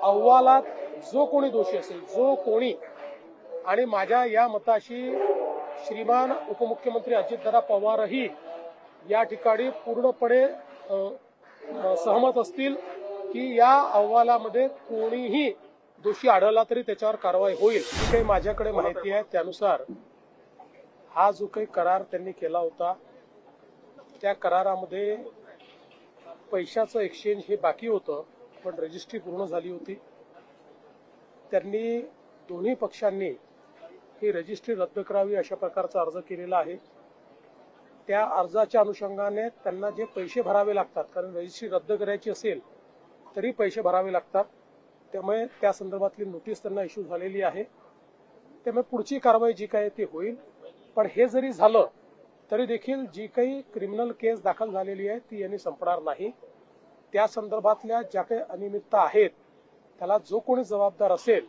अहवालात जो कोणी दोषी असेल, जो कोणी, आणि माझ्या या मताशी श्रीमान उपमुख्यमंत्री अजितदादा पवारही या ठिकाणी पूर्णपणे सहमत असतील की या अहवालामध्ये कोणीही दोषी आढळला तरी त्याच्यावर कारवाई होईल। जी काही माझ्याकडे माहिती आहे त्यानुसार हा जो काही करार त्यांनी केला होता त्या करारामध्ये पैशाचं एक्सचेंज हे बाकी होतं, पण रजिस्ट्री पूर्ण झाली होती। त्यांनी दोन्ही पक्षांनी ही रजिस्ट्री रद्द करावी अशा प्रकारचा अर्ज केलेला आहे। त्या अर्जाच्या अनुषंगाने त्यांना जे पैसे भरावे लागतात, कारण रजिस्ट्री रद्द करायची असेल तरी पैसे भरावे लागतात, त्यामुळे त्या संदर्भातली नोटीस त्यांना इश्यू झालेली आहे। त्यामुळे पुढची कारवाई जी काही ती होईल। पण हे जरी झालं तरी देखील जी काही क्रिमिनल केस दाखल झालेली आहे ती यांनी संपणार नाही। त्या संदर्भातल्या ज्या काही अनियमितता आहेत त्याला जो कोणी जबाबदार असेल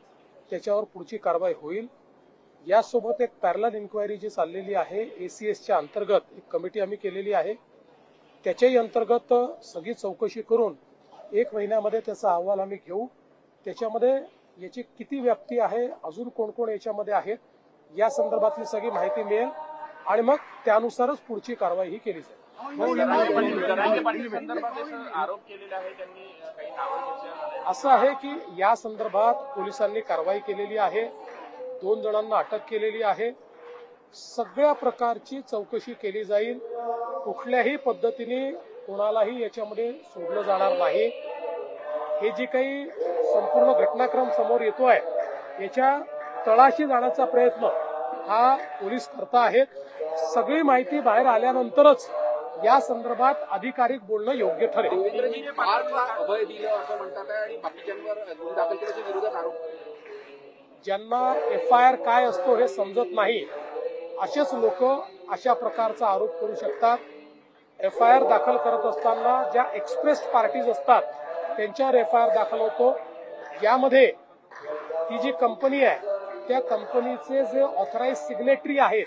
त्याच्यावर पुढची कारवाई होईल। यासोबत एक पॅरलल इन्क्वायरी जी चाललेली आहे एसीएसच्या अंतर्गत एक कमिटी आम्ही केलेली आहे, त्याच्याही अंतर्गत सगळी चौकशी करून 1 महिन्यामध्ये त्याचा अहवाल आम्ही घेऊ। त्याच्यामध्ये याची किती व्याप्ती आहे, अजून कोण कोण याच्यामध्ये आहेत या संदर्भातली सगळी माहिती मिळेल आणि मग त्यानुसारच पुढची कारवाई ही केली जाईल। असं आहे की या संदर्भात पोलिसांनी कारवाई केलेली आहे, 2 जणांना अटक केलेली आहे। सगळ्या प्रकारची चौकशी केली जाईल, कुठल्याही पद्धतीने कोणालाही याच्यामध्ये सोडलं जाणार नाही। हे जी काही संपूर्ण घटनाक्रम समोर येतोय याच्या तळाशी जाण्याचा प्रयत्न हा पोलीस करत आहेत। सगळी माहिती बाहेर आल्यानंतरच या संदर्भात अधिकारिक बोलणं योग्य ठरेल। अभय दिलं असं म्हणतात आणि बाकीच्यांवर गुन्हे दाखल केल्याच्या विरोधात आरोप, ज्यांना एफआयआर काय असतो हे समजत नाही असेच लोक अशा प्रकारचा आरोप करू शकतात। एफआयआर दाखल करत असताना ज्या एक्सप्रेस्ड पार्टीज असतात त्यांच्यावर एफआयआर दाखल होतो। यामध्ये ती जी कंपनी आहे त्या कंपनीचे जे ऑथराइज सिग्नेटरी आहेत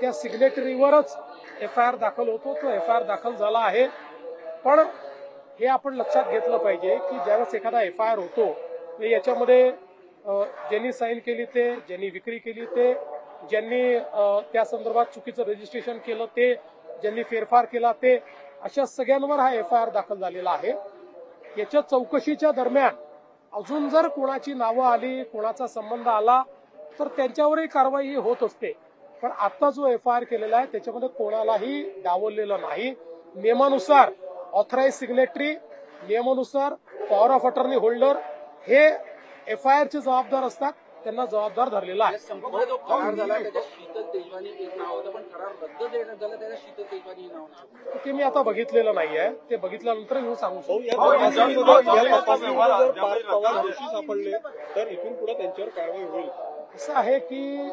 त्या सिग्नेटरीवरच एफआयआर दाखल होतो। तो एफआयआर दाखल झाला आहे, पण हे आपण लक्षात घेतलं पाहिजे की ज्यावेळेस एखादा एफआयआर होतो याच्यामध्ये ज्यांनी साईन केली ते, ज्यांनी विक्री केली ते, ज्यांनी त्या संदर्भात चुकीचं रजिस्ट्रेशन केलं ते, ज्यांनी फेरफार केला ते, अशा सगळ्यांवर हा एफआयआर दाखल झालेला आहे। याच्या चौकशीच्या दरम्यान अजून जर कोणाची नावं आली, कोणाचा संबंध आला तर त्यांच्यावरही कारवाई होत असते। पण आता जो एफआयआर केलेला आहे त्याच्यामध्ये कोणालाही डावललेलं नाही। नियमानुसार ऑथराइज सिग्नेटरी, नियमानुसार पॉवर ऑफ अटर्नी होल्डर हे एफआयआरचे जबाबदार असतात, त्यांना जबाबदार धरलेला आहे। संपूर्ण जो करार झाला त्याच्यात शीतल तेजवानी एक नाव होतं, पण करार रद्द झाला त्याच्यात शीतल तेजवानी हे नाव होतं। ते मी आता बघितलेलं नाहीये, ते बघितल्यानंतर मी सांगू शकतो। सापडले तर इथून पुढे त्यांच्यावर कारवाई होईल। असं आहे की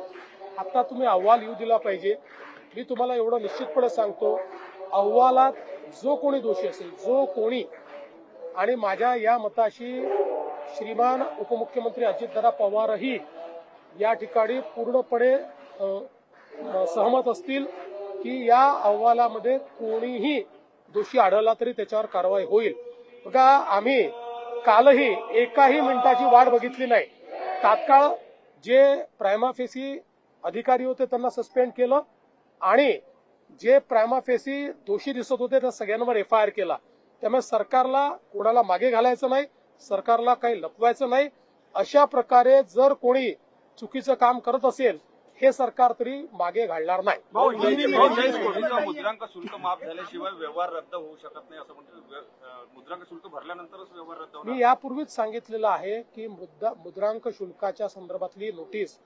आता तुम्ही अहवाल येऊ दिला पाहिजे। मी तुम्हाला एवढं निश्चितपणे सांगतो, अहवालात जो कोणी दोषी असेल, जो कोणी, आणि माझ्या या मताशी श्रीमान उपमुख्यमंत्री अजितदादा पवारही या ठिकाणी पूर्णपणे सहमत असतील की या अहवालामध्ये कोणीही दोषी आढळला तरी त्याच्यावर कारवाई होईल। बघा, आम्ही कालही एकाही मिनिटाची वाट बघितली नाही। तात्काळ जे प्रायमा फेसी अधिकारी होते त्यांना सस्पेंड केलं आणि जे प्रायमा फेसी दोषी दिसत होते त्या सगळ्यांवर एफआयआर केला। त्यामुळे सरकारला कोणाला मागे घालायचं नाही, सरकारला काही लपवायचं नाही। अशा प्रकारे जर कोणी चुकीचं काम करत असेल हे सरकार तरी मागे घालणार नाही। मुद्रांक शुल्क माफ झाल्याशिवाय व्यवहार रद्द होऊ शकत नाही असं म्हणतात। मुद्रांक शुल्क भरल्यानंतरच व्यवहार रद्द होणार। मी यापूर्वीच सांगितलेलं आहे की मुद्रांक शुल्काच्या संदर्भातली नोटीस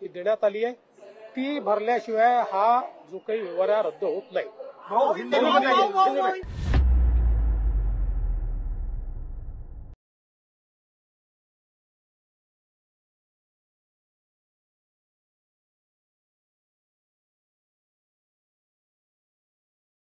ही देण्यात आली आहे, ती भरल्याशिवाय हा जो काही व्यवहार रद्द होत नाही।